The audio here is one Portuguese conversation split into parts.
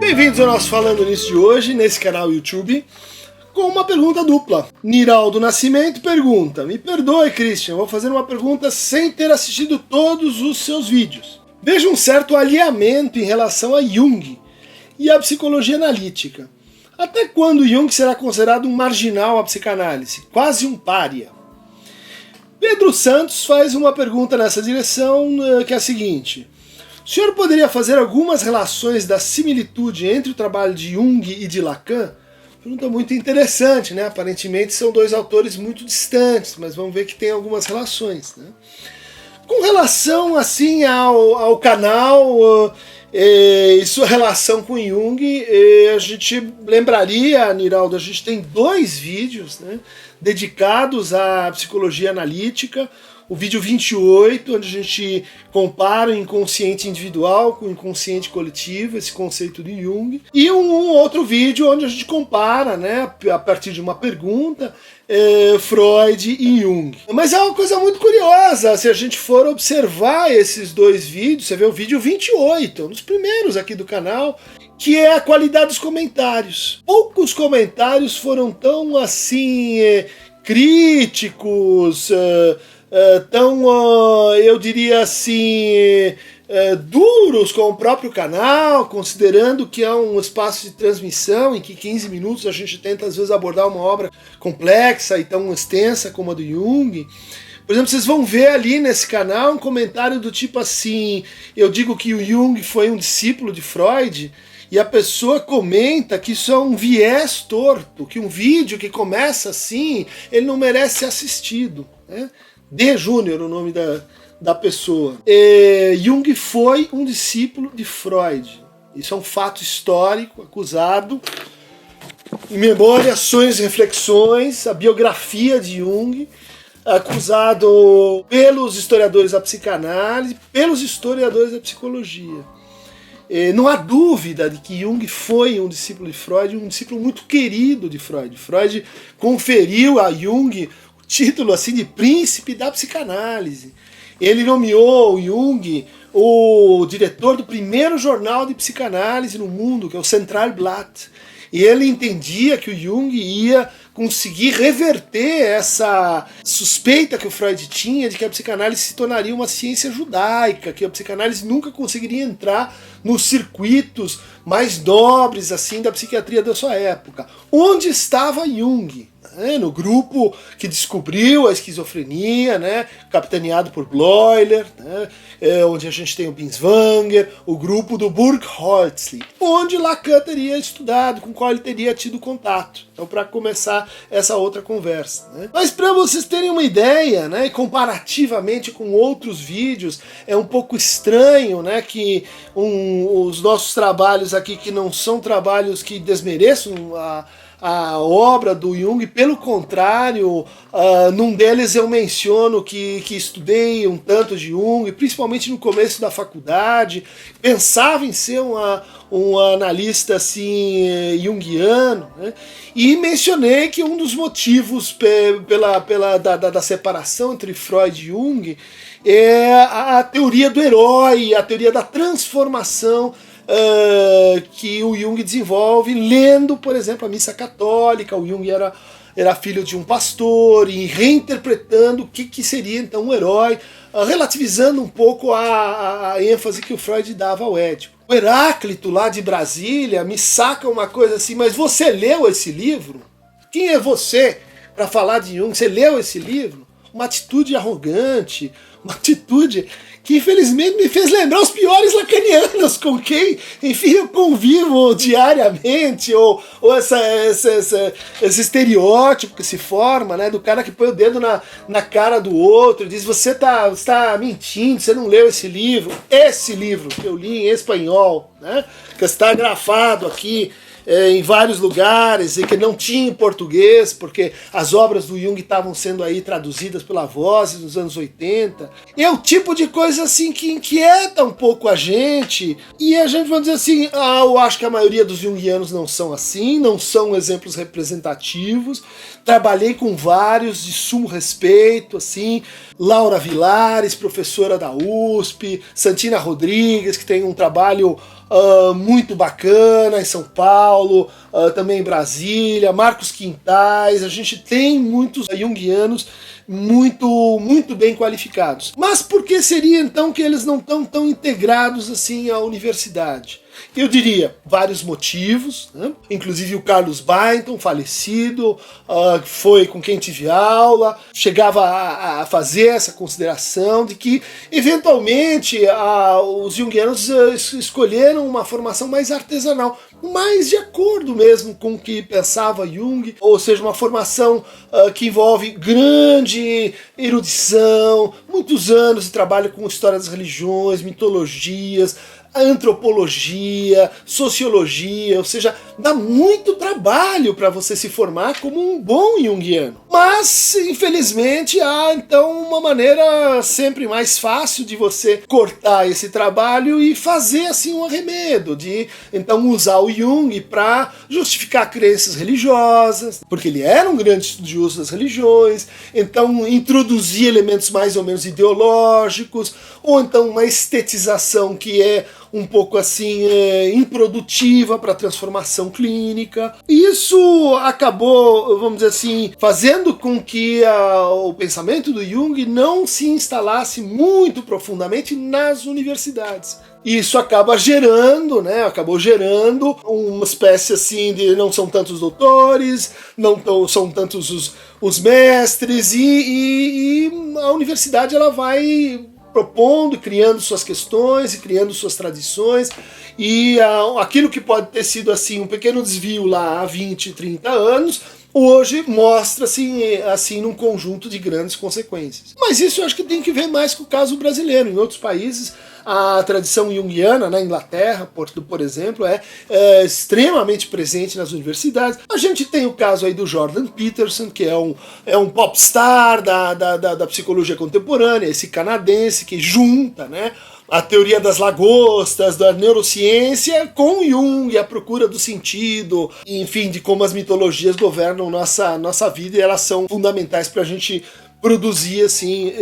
Bem-vindos ao nosso Falando Nisso de hoje, nesse canal YouTube, com uma pergunta dupla. Niraldo Nascimento pergunta: me perdoe, Christian, vou fazer uma pergunta sem ter assistido todos os seus vídeos. Vejo um certo alinhamento em relação a Jung e a psicologia analítica. Até quando Jung será considerado um marginal à psicanálise, quase um pária? Pedro Santos faz uma pergunta nessa direção, que é a seguinte: o senhor poderia fazer algumas relações da similitude entre o trabalho de Jung e de Lacan? Pergunta muito interessante, né? Aparentemente são dois autores muito distantes, mas vamos ver que tem algumas relações, né? Com relação assim ao canal e sua relação com Jung, a gente lembraria, Niraldo, a gente tem dois vídeos, né, dedicados à psicologia analítica. O vídeo 28, onde a gente compara o inconsciente individual com o inconsciente coletivo, esse conceito de Jung. E um outro vídeo onde a gente compara, né, a partir de uma pergunta, Freud e Jung. Mas é uma coisa muito curiosa, se a gente for observar esses dois vídeos, você vê o vídeo 28, um dos primeiros aqui do canal, que é a qualidade dos comentários. Poucos comentários foram tão assim críticos, eu diria assim, duros com o próprio canal, considerando que é um espaço de transmissão em que 15 minutos a gente tenta às vezes abordar uma obra complexa e tão extensa como a do Jung. Por exemplo, vocês vão ver ali nesse canal um comentário do tipo assim: eu digo que o Jung foi um discípulo de Freud, e a pessoa comenta que isso é um viés torto, que um vídeo que começa assim, ele não merece ser assistido, né? D. Júnior, o nome da pessoa. Jung foi um discípulo de Freud. Isso é um fato histórico, acusado. Em Memória, Sonhos e Reflexões, a biografia de Jung, acusado pelos historiadores da psicanálise, pelos historiadores da psicologia. Não há dúvida de que Jung foi um discípulo de Freud, um discípulo muito querido de Freud. Freud conferiu a Jung título assim de príncipe da psicanálise. Ele nomeou o Jung o diretor do primeiro jornal de psicanálise no mundo, que é o Centralblatt. E ele entendia que o Jung ia conseguir reverter essa suspeita que o Freud tinha de que a psicanálise se tornaria uma ciência judaica, que a psicanálise nunca conseguiria entrar nos circuitos mais nobres assim da psiquiatria da sua época. Onde estava Jung? No grupo que descobriu a esquizofrenia, né, capitaneado por Bleuler, né, onde a gente tem o Binswanger, o grupo do Burgholzli, onde Lacan teria estudado, com o qual ele teria tido contato. Então, para começar essa outra conversa, né. Mas para vocês terem uma ideia, né, comparativamente com outros vídeos, é um pouco estranho, né, que os nossos trabalhos aqui, que não são trabalhos que desmereçam a obra do Jung, pelo contrário, num deles eu menciono que estudei um tanto de Jung, principalmente no começo da faculdade, pensava em ser um analista assim, junguiano, né? E mencionei que um dos motivos da separação entre Freud e Jung é a teoria do herói, a teoria da transformação que o Jung desenvolve lendo, por exemplo, a Missa Católica. O Jung era filho de um pastor, e reinterpretando o que seria então um herói, relativizando um pouco a ênfase que o Freud dava ao Édipo. O Heráclito, lá de Brasília, me saca uma coisa assim: mas você leu esse livro? Quem é você para falar de Jung? Você leu esse livro? Uma atitude arrogante, uma atitude que infelizmente me fez lembrar os piores lacanianos com quem, enfim, eu convivo diariamente, ou esse estereótipo que se forma, né, do cara que põe o dedo na cara do outro e diz: você tá mentindo, você não leu esse livro que eu li em espanhol, né, que está grafado aqui em vários lugares e que não tinha em português, porque as obras do Jung estavam sendo aí traduzidas pela Vozes nos anos 80. É o tipo de coisa assim que inquieta um pouco a gente, e a gente vai dizer assim: eu acho que a maioria dos junguianos não são assim, não são exemplos representativos. Trabalhei com vários de sumo respeito, assim, Laura Vilares, professora da USP, Santina Rodrigues, que tem um trabalho muito bacana em São Paulo, também em Brasília, Marcos Quintais. A gente tem muitos junguianos muito bem qualificados. Mas por que seria então que eles não estão tão integrados assim à universidade? Eu diria vários motivos, né? Inclusive o Carlos Byington, falecido, foi com quem tive aula, chegava a fazer essa consideração de que, eventualmente, os junguianos escolheram uma formação mais artesanal, mais de acordo mesmo com o que pensava Jung, ou seja, uma formação que envolve grande erudição, muitos anos de trabalho com história das religiões, mitologias, antropologia, sociologia, ou seja, dá muito trabalho para você se formar como um bom junguiano. Mas, infelizmente, há então uma maneira sempre mais fácil de você cortar esse trabalho e fazer assim um arremedo, de então usar o Jung para justificar crenças religiosas, porque ele era um grande estudioso das religiões, então introduzir elementos mais ou menos ideológicos, ou então uma estetização que é um pouco assim improdutiva para a transformação clínica. Isso acabou, vamos dizer assim, fazendo com que o pensamento do Jung não se instalasse muito profundamente nas universidades. Isso acabou gerando uma espécie assim de não são tantos doutores, são tantos os mestres, e a universidade ela vai propondo, criando suas questões e criando suas tradições, e aquilo que pode ter sido assim um pequeno desvio lá há 20, 30 anos, hoje mostra-se assim num conjunto de grandes consequências. Mas isso eu acho que tem que ver mais com o caso brasileiro. Em outros países, a tradição junguiana, na Inglaterra, por exemplo, é extremamente presente nas universidades. A gente tem o caso aí do Jordan Peterson, que é um popstar da psicologia contemporânea, esse canadense que junta, né, a teoria das lagostas, da neurociência, com Jung, a procura do sentido, enfim, de como as mitologias governam nossa vida, e elas são fundamentais para a gente produzir assim,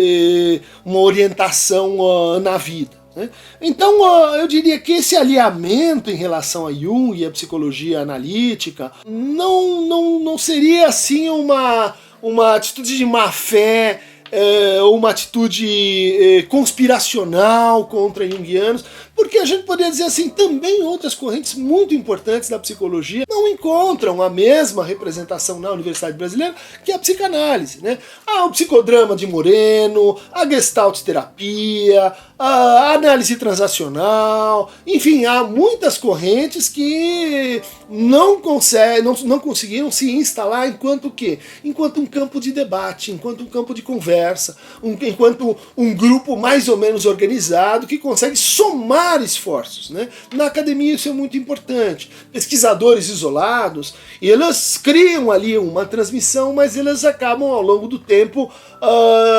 uma orientação na vida. Então eu diria que esse alinhamento em relação a Jung e a psicologia analítica não seria assim uma atitude de má fé, uma atitude conspiracional contra junguianos, porque a gente poderia dizer assim, também outras correntes muito importantes da psicologia não encontram a mesma representação na Universidade Brasileira que a psicanálise, né? O psicodrama de Moreno, a gestalt terapia, a análise transacional, enfim, há muitas correntes que não conseguiram se instalar enquanto o quê? Enquanto um campo de debate, enquanto um campo de conversa, enquanto um grupo mais ou menos organizado que consegue somar esforços, né? Na academia isso é muito importante. Pesquisadores isolados, eles criam ali uma transmissão, mas eles acabam ao longo do tempo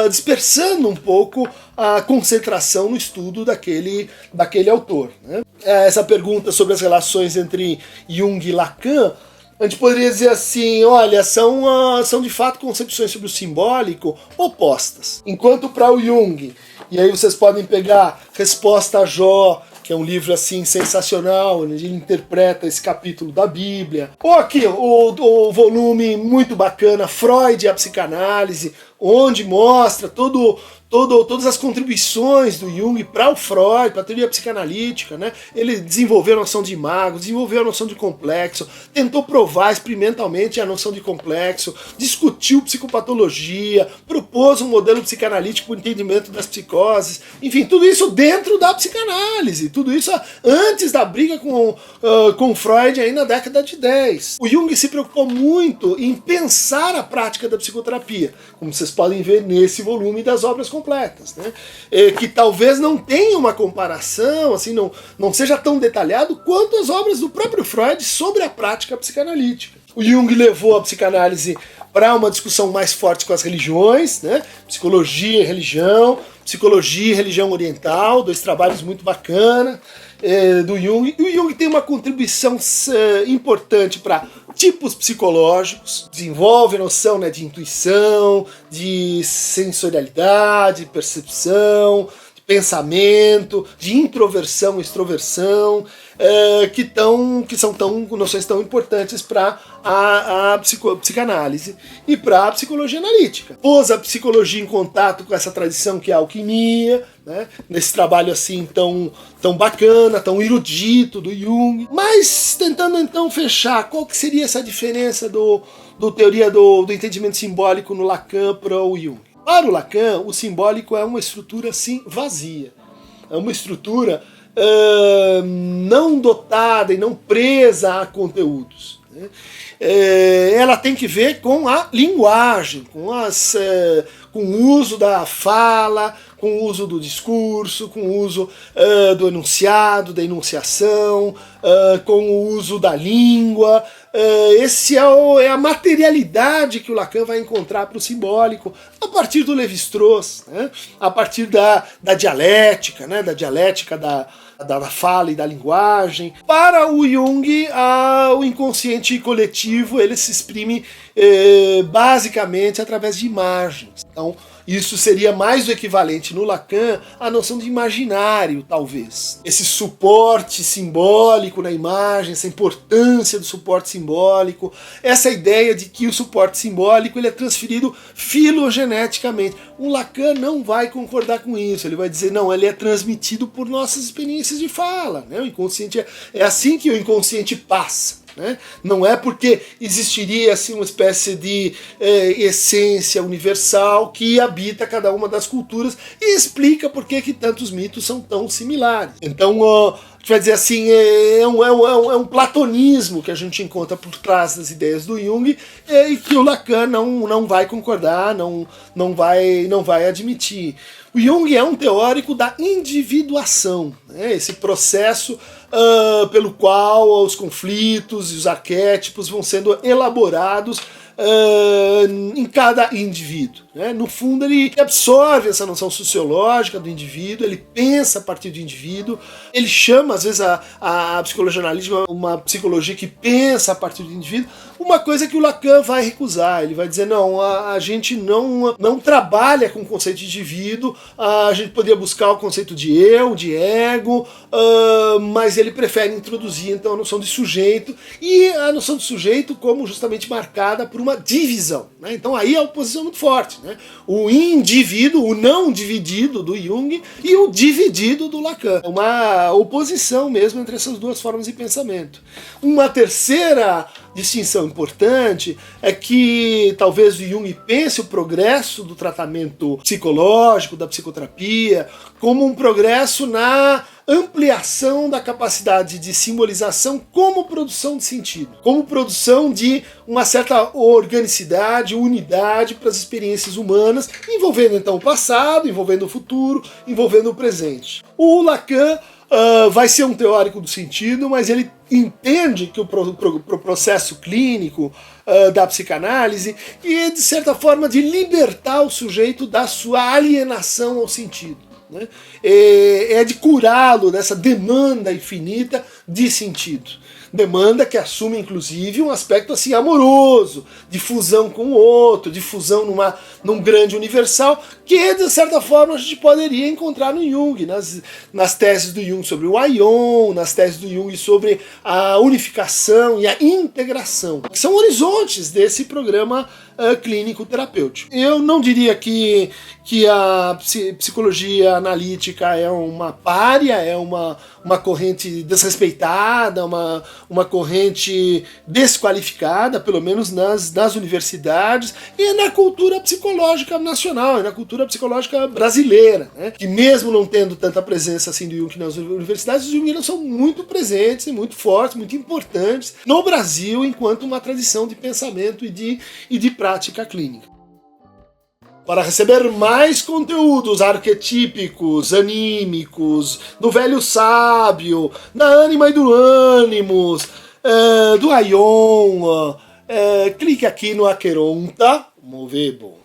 dispersando um pouco a concentração no estudo daquele autor, né? Essa pergunta sobre as relações entre Jung e Lacan, a gente poderia dizer assim, olha, são de fato concepções sobre o simbólico opostas. Enquanto para o Jung, e aí vocês podem pegar Resposta a Jó, que é um livro assim sensacional, onde ele interpreta esse capítulo da Bíblia. Ou aqui, o volume muito bacana, Freud e a Psicanálise, onde mostra todas as contribuições do Jung para o Freud, para a teoria psicanalítica, né? Ele desenvolveu a noção de imago, desenvolveu a noção de complexo, tentou provar experimentalmente a noção de complexo, discutiu psicopatologia, propôs um modelo psicanalítico para o entendimento das psicoses, enfim, tudo isso dentro da psicanálise, tudo isso antes da briga com Freud aí na década de 10. O Jung se preocupou muito em pensar a prática da psicoterapia, como vocês podem ver nesse volume das obras completas, né? Que talvez não tenha uma comparação, assim, não seja tão detalhado quanto as obras do próprio Freud sobre a prática psicanalítica. O Jung levou a psicanálise para uma discussão mais forte com as religiões, né? Psicologia e religião oriental, dois trabalhos muito bacanas do Jung. E o Jung tem uma contribuição importante para tipos psicológicos, desenvolve a noção, né, de intuição, de sensorialidade, percepção, de pensamento, de introversão e extroversão, que são noções tão importantes para a psicanálise e para a psicologia analítica. Pôs a psicologia em contato com essa tradição que é a alquimia, né, nesse trabalho assim tão bacana, tão erudito do Jung, mas tentando então fechar qual que seria essa diferença do teoria do entendimento simbólico no Lacan para o Jung. Para o Lacan, o simbólico é uma estrutura assim vazia, é uma estrutura não dotada e não presa a conteúdos, né? Ela tem que ver com a linguagem, com o uso da fala, com o uso do discurso, com o uso do enunciado, da enunciação, com o uso da língua. Esse é a materialidade que o Lacan vai encontrar para o simbólico a partir do Lévi-Strauss, né? A partir da dialética, né? Da dialética da fala e da linguagem. Para o Jung, o inconsciente coletivo ele se exprime basicamente através de imagens. Então, isso seria mais o equivalente no Lacan à noção de imaginário, talvez. Esse suporte simbólico na imagem, essa importância do suporte simbólico, essa ideia de que o suporte simbólico ele é transferido filogeneticamente. O Lacan não vai concordar com isso, ele vai dizer, não, ele é transmitido por nossas experiências de fala, né? O inconsciente é assim que o inconsciente passa. Né? Não é porque existiria assim, uma espécie de essência universal que habita cada uma das culturas e explica por que tantos mitos são tão similares. Então, a gente vai dizer assim, é um platonismo que a gente encontra por trás das ideias do Jung e que o Lacan não vai concordar, não vai admitir. O Jung é um teórico da individuação, né? Esse processo pelo qual os conflitos e os arquétipos vão sendo elaborados em cada indivíduo, né? No fundo, ele absorve essa noção sociológica do indivíduo, ele pensa a partir do indivíduo, ele chama, às vezes, a psicologia analítica uma psicologia que pensa a partir do indivíduo, uma coisa que o Lacan vai recusar. Ele vai dizer, não, a gente não trabalha com o conceito de indivíduo, a gente poderia buscar o conceito de eu, de ego, mas ele prefere introduzir, então, a noção de sujeito, e a noção de sujeito como justamente marcada por uma divisão, né? Então aí a oposição é muito forte, né? O indivíduo, o não dividido do Jung e o dividido do Lacan. Uma oposição mesmo entre essas duas formas de pensamento. Uma terceira distinção importante é que talvez o Jung pense o progresso do tratamento psicológico, da psicoterapia, como um progresso na ampliação da capacidade de simbolização como produção de sentido, como produção de uma certa organicidade, unidade para as experiências humanas, envolvendo então o passado, envolvendo o futuro, envolvendo o presente. O Lacan vai ser um teórico do sentido, mas ele entende que o processo clínico da psicanálise é, de certa forma, de libertar o sujeito da sua alienação ao sentido. Né? É de curá-lo dessa demanda infinita de sentido. Demanda que assume, inclusive, um aspecto assim amoroso, de fusão com o outro, de fusão num grande universal, que, de certa forma, a gente poderia encontrar no Jung, nas teses do Jung sobre o aion, nas teses do Jung sobre a unificação e a integração, que são horizontes desse programa clínico terapêutico. Eu não diria que a psicologia analítica é uma pária, é uma corrente desrespeitada, uma corrente desqualificada, pelo menos nas universidades e na cultura psicológica nacional, e na cultura psicológica brasileira, né? Que mesmo não tendo tanta presença assim do Jung nas universidades, os junguianos são muito presentes e muito fortes, muito importantes no Brasil enquanto uma tradição de pensamento e de prática clínica. Para receber mais conteúdos arquetípicos, anímicos, do velho sábio, da ânima e do ânimos, do aion, clique aqui no Aqueronta Movebo.